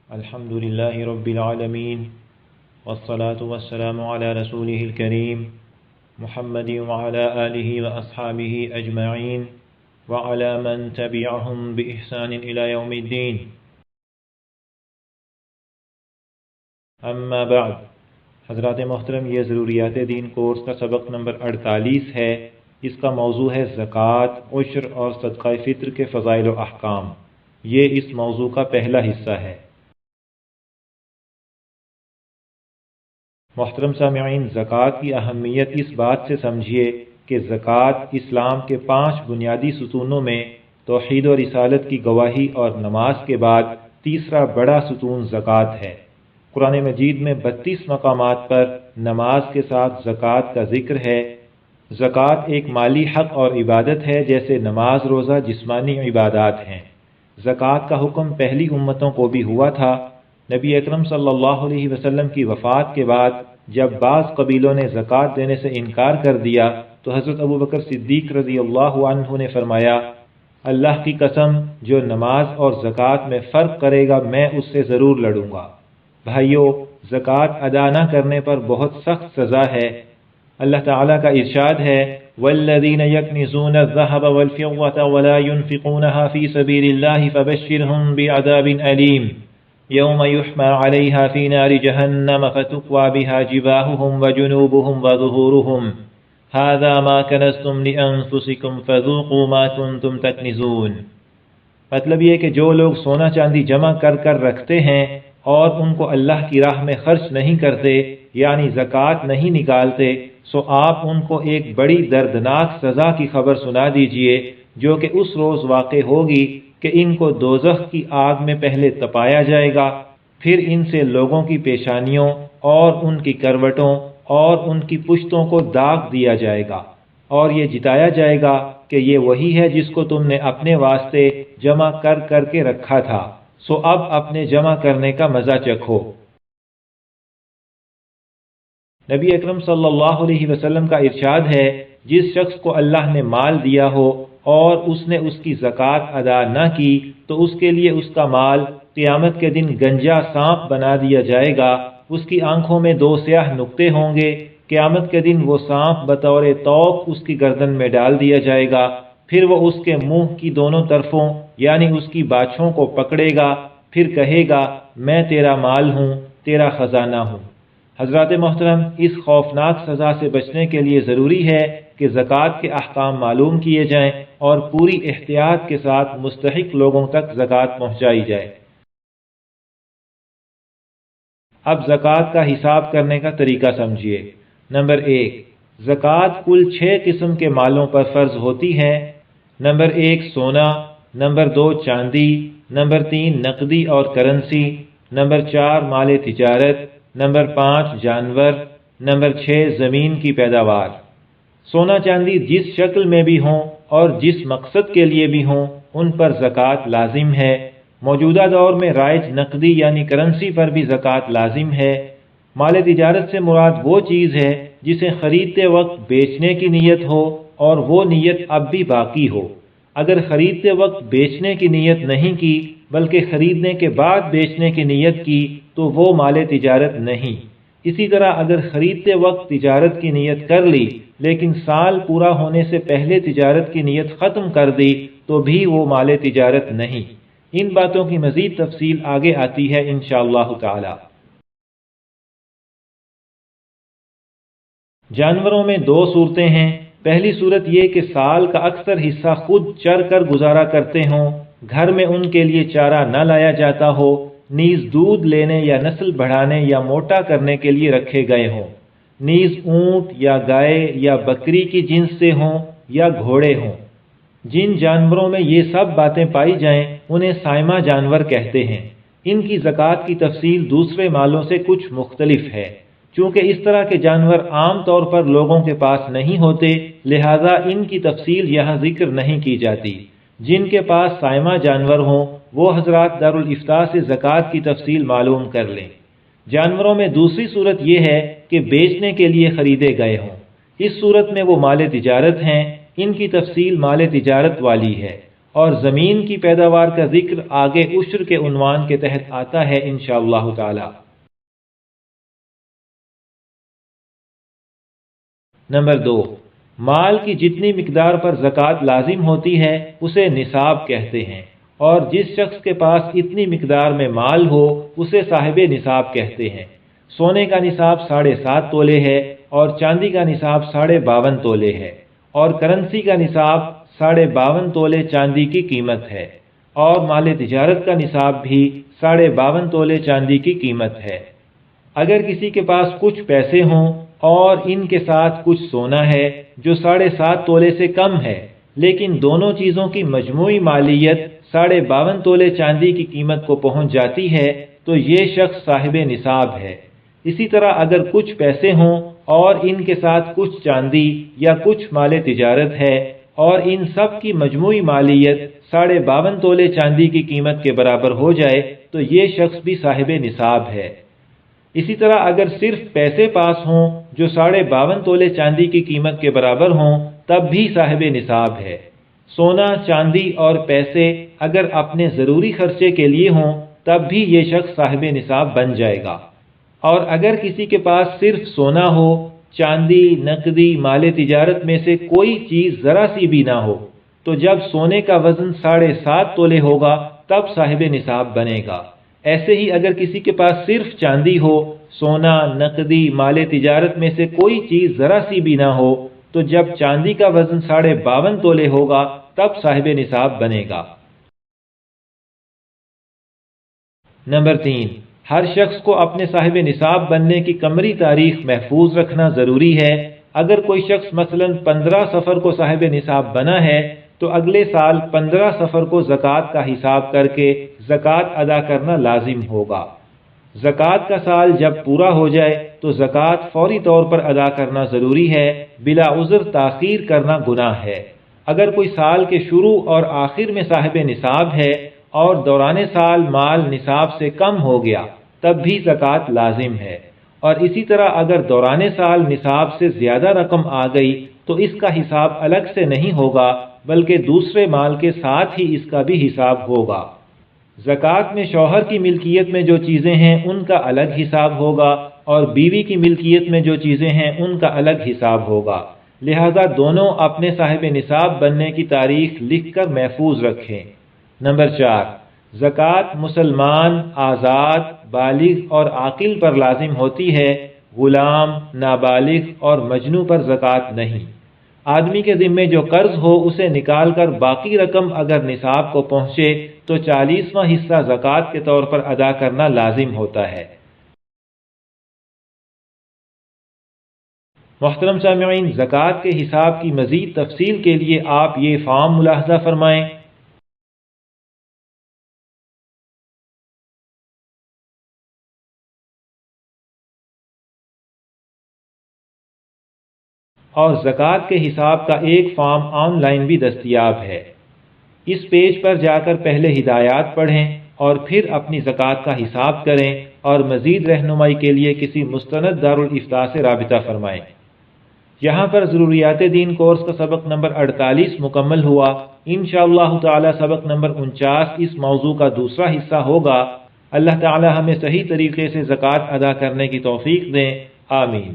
الحمد لله رب العالمين والصلاة والسلام على رسوله الكريم محمد وعلى آله وأصحابه أجمعين وعلى من تبعهم بإحسان إلى يوم الدين. اما بعد، حضرات محترم، یہ ضروریات دین کورس کا سبق نمبر 48 ہے۔ اس کا موضوع ہے زکوٰۃ، عشر اور صدقہ فطر کے فضائل و احکام۔ یہ اس موضوع کا پہلا حصہ ہے۔ محترم سامعین، زکوٰۃ کی اہمیت اس بات سے سمجھیے کہ زکوٰۃ اسلام کے 5 بنیادی ستونوں میں توحید و رسالت کی گواہی اور نماز کے بعد تیسرا بڑا ستون زکوٰۃ ہے۔ قرآن مجید میں 32 مقامات پر نماز کے ساتھ زکوٰۃ کا ذکر ہے۔ زکوٰۃ ایک مالی حق اور عبادت ہے، جیسے نماز، روزہ جسمانی عبادات ہیں۔ زکوٰۃ کا حکم پہلی امتوں کو بھی ہوا تھا۔ نبی اکرم صلی اللہ علیہ وسلم کی وفات کے بعد جب بعض قبیلوں نے زکوٰۃ دینے سے انکار کر دیا تو حضرت ابوبکر صدیق رضی اللہ عنہ نے فرمایا، اللہ کی قسم، جو نماز اور زکوٰۃ میں فرق کرے گا میں اس سے ضرور لڑوں گا۔ بھائیو، زکوٰۃ ادا نہ کرنے پر بہت سخت سزا ہے۔ اللہ تعالیٰ کا ارشاد ہے، وَالَّذِينَ يَكْنِزُونَ الذَّهَبَ وَالْفِضَّةَ وَلَا يُنْفِقُونَهَا فِي سَبِيلِ اللَّهِ فَبَشِّرْهُم بِعَذَابٍ أَلِيمٍ يَوْمَ يُحْمَى عَلَيْهَا فِي نَارِ جَهَنَّمَ فَتُكْوَى بِهَا جِبَاهُهُمْ وَجُنُوبُهُمْ وَظُهُورُهُمْ هَذَا مَا كَنَزْتُمْ لِأَنفُسِكُمْ فَذُوقُوا مَا كُنتُمْ تَكْنِزُونَ۔ مطلب یہ کہ جو لوگ سونا چاندی جمع کر رکھتے ہیں اور ان کو اللہ کی راہ میں خرچ نہیں کرتے، یعنی زکوٰۃ نہیں نکالتے، سو آپ ان کو ایک بڑی دردناک سزا کی خبر سنا دیجئے، جو کہ اس روز واقع ہوگی کہ ان کو دوزخ کی آگ میں پہلے تپایا جائے گا، پھر ان سے لوگوں کی پیشانیوں اور ان کی کروٹوں اور ان کی پشتوں کو داغ دیا جائے گا، اور یہ جتایا جائے گا کہ یہ وہی ہے جس کو تم نے اپنے واسطے جمع کر کے رکھا تھا، سو اب اپنے جمع کرنے کا مزہ چکھو۔ نبی اکرم صلی اللہ علیہ وسلم کا ارشاد ہے، جس شخص کو اللہ نے مال دیا ہو اور اس نے اس کی زکوٰۃ ادا نہ کی تو اس کے لیے اس کا مال قیامت کے دن گنجا سانپ بنا دیا جائے گا۔ اس کی آنکھوں میں 2 سیاہ نقطے ہوں گے۔ قیامت کے دن وہ سانپ بطور توق اس کی گردن میں ڈال دیا جائے گا، پھر وہ اس کے منہ کی دونوں طرفوں یعنی اس کی باچھوں کو پکڑے گا، پھر کہے گا، میں تیرا مال ہوں، تیرا خزانہ ہوں۔ حضرات محترم، اس خوفناک سزا سے بچنے کے لیے ضروری ہے کہ زکوٰۃ کے احکام معلوم کیے جائیں اور پوری احتیاط کے ساتھ مستحق لوگوں تک زکوٰۃ پہنچائی جائے۔ اب زکوٰۃ کا حساب کرنے کا طریقہ سمجھیے۔ نمبر 1، زکوٰۃ کل 6 قسم کے مالوں پر فرض ہوتی ہے۔ نمبر 1 سونا، نمبر 2 چاندی، نمبر 3 نقدی اور کرنسی، نمبر 4 مال تجارت، نمبر 5 جانور، نمبر 6 زمین کی پیداوار۔ سونا چاندی جس شکل میں بھی ہوں اور جس مقصد کے لیے بھی ہوں، ان پر زکوٰۃ لازم ہے۔ موجودہ دور میں رائج نقدی یعنی کرنسی پر بھی زکوٰۃ لازم ہے۔ مال تجارت سے مراد وہ چیز ہے جسے خریدتے وقت بیچنے کی نیت ہو اور وہ نیت اب بھی باقی ہو۔ اگر خریدتے وقت بیچنے کی نیت نہیں کی بلکہ خریدنے کے بعد بیچنے کی نیت کی تو وہ مال تجارت نہیں۔ اسی طرح اگر خریدتے وقت تجارت کی نیت کر لی لیکن سال پورا ہونے سے پہلے تجارت کی نیت ختم کر دی تو بھی وہ مال تجارت نہیں۔ ان باتوں کی مزید تفصیل آگے آتی ہے انشاءاللہ تعالی۔ جانوروں میں 2 صورتیں ہیں۔ پہلی صورت یہ کہ سال کا اکثر حصہ خود چر کر گزارا کرتے ہوں، گھر میں ان کے لیے چارہ نہ لایا جاتا ہو، نیز دودھ لینے یا نسل بڑھانے یا موٹا کرنے کے لیے رکھے گئے ہوں، نیز اونٹ یا گائے یا بکری کی جنس سے ہوں یا گھوڑے ہوں۔ جن جانوروں میں یہ سب باتیں پائی جائیں انہیں سائمہ جانور کہتے ہیں۔ ان کی زکوٰۃ کی تفصیل دوسرے مالوں سے کچھ مختلف ہے۔ چونکہ اس طرح کے جانور عام طور پر لوگوں کے پاس نہیں ہوتے، لہذا ان کی تفصیل یہاں ذکر نہیں کی جاتی۔ جن کے پاس سائمہ جانور ہوں وہ حضرات دارالافتاء سے زکوٰۃ کی تفصیل معلوم کر لیں۔ جانوروں میں دوسری صورت یہ ہے کہ بیچنے کے لیے خریدے گئے ہوں۔ اس صورت میں وہ مال تجارت ہیں، ان کی تفصیل مال تجارت والی ہے، اور زمین کی پیداوار کا ذکر آگے عشر کے عنوان کے تحت آتا ہے انشاءاللہ تعالی۔ نمبر 2، مال کی جتنی مقدار پر زکوٰۃ لازم ہوتی ہے اسے نصاب کہتے ہیں، اور جس شخص کے پاس اتنی مقدار میں مال ہو اسے صاحب نصاب کہتے ہیں۔ سونے کا نصاب 7.5 تولے ہے، اور چاندی کا نصاب 52.5 تولے ہے، اور کرنسی کا نصاب 52.5 تولے چاندی کی قیمت ہے، اور مال تجارت کا نصاب بھی 52.5 تولے چاندی کی قیمت ہے۔ اگر کسی کے پاس کچھ پیسے ہوں اور ان کے ساتھ کچھ سونا ہے جو 7.5 تولے سے کم ہے، لیکن دونوں چیزوں کی مجموعی مالیت 52.5 تولے چاندی کی قیمت کو پہنچ جاتی ہے تو یہ شخص صاحب نصاب ہے۔ اسی طرح اگر کچھ پیسے ہوں اور ان کے ساتھ کچھ چاندی یا کچھ مال تجارت ہے اور ان سب کی مجموعی مالیت 52.5 تولے چاندی کی قیمت کے برابر ہو جائے تو یہ شخص بھی صاحب نصاب ہے۔ اسی طرح اگر صرف پیسے پاس ہوں جو 52.5 تولے چاندی کی قیمت کے برابر ہوں تب بھی صاحب نصاب ہے۔ سونا، چاندی اور پیسے اگر اپنے ضروری خرچے کے لیے ہوں تب بھی یہ شخص صاحب نصاب بن جائے گا۔ اور اگر کسی کے پاس صرف سونا ہو، چاندی، نقدی، مال تجارت میں سے کوئی چیز ذرا سی بھی نہ ہو تو جب سونے کا وزن 7.5 تولے ہوگا تب صاحب نصاب بنے گا۔ ایسے ہی اگر کسی کے پاس صرف چاندی ہو، سونا، نقدی، مال تجارت میں سے کوئی چیز ذرا سی بھی نہ ہو تو جب چاندی کا وزن 52.5 تولے ہوگا تب صاحب نصاب بنے گا۔ نمبر 3، ہر شخص کو اپنے صاحب نصاب بننے کی قمری تاریخ محفوظ رکھنا ضروری ہے۔ اگر کوئی شخص مثلا 15 صفر کو صاحب نصاب بنا ہے تو اگلے سال 15 صفر کو زکوٰۃ کا حساب کر کے زکوٰۃ ادا کرنا لازم ہوگا۔ زکوٰۃ کا سال جب پورا ہو جائے تو زکوٰۃ فوری طور پر ادا کرنا ضروری ہے، بلا عذر تاخیر کرنا گناہ ہے۔ اگر کوئی سال کے شروع اور آخر میں صاحب نصاب ہے اور دوران سال مال نصاب سے کم ہو گیا تب بھی زکوٰۃ لازم ہے، اور اسی طرح اگر دوران سال نصاب سے زیادہ رقم آ گئی تو اس کا حساب الگ سے نہیں ہوگا بلکہ دوسرے مال کے ساتھ ہی اس کا بھی حساب ہوگا۔ زکوٰۃ میں شوہر کی ملکیت میں جو چیزیں ہیں ان کا الگ حساب ہوگا اور بیوی کی ملکیت میں جو چیزیں ہیں ان کا الگ حساب ہوگا، لہذا دونوں اپنے صاحب نصاب بننے کی تاریخ لکھ کر محفوظ رکھیں۔ نمبر 4، زکوٰۃ مسلمان، آزاد، بالغ اور عاقل پر لازم ہوتی ہے، غلام، نابالغ اور مجنوں پر زکوٰۃ نہیں۔ آدمی کے ذمے جو قرض ہو اسے نکال کر باقی رقم اگر نصاب کو پہنچے تو 40واں حصہ زکوٰۃ کے طور پر ادا کرنا لازم ہوتا ہے۔ محترم سامعین، زکوٰۃ کے حساب کی مزید تفصیل کے لیے آپ یہ فارم ملاحظہ فرمائیں۔ اور زکوٰۃ کے حساب کا ایک فارم آن لائن بھی دستیاب ہے۔ اس پیج پر جا کر پہلے ہدایات پڑھیں اور پھر اپنی زکوٰۃ کا حساب کریں اور مزید رہنمائی کے لیے کسی مستند دارالافتاء سے رابطہ فرمائیں۔ یہاں پر ضروریات دین کورس کا سبق نمبر 48 مکمل ہوا۔ انشاءاللہ تعالی سبق نمبر 49 اس موضوع کا دوسرا حصہ ہوگا۔ اللہ تعالی ہمیں صحیح طریقے سے زکوٰۃ ادا کرنے کی توفیق دیں، آمین۔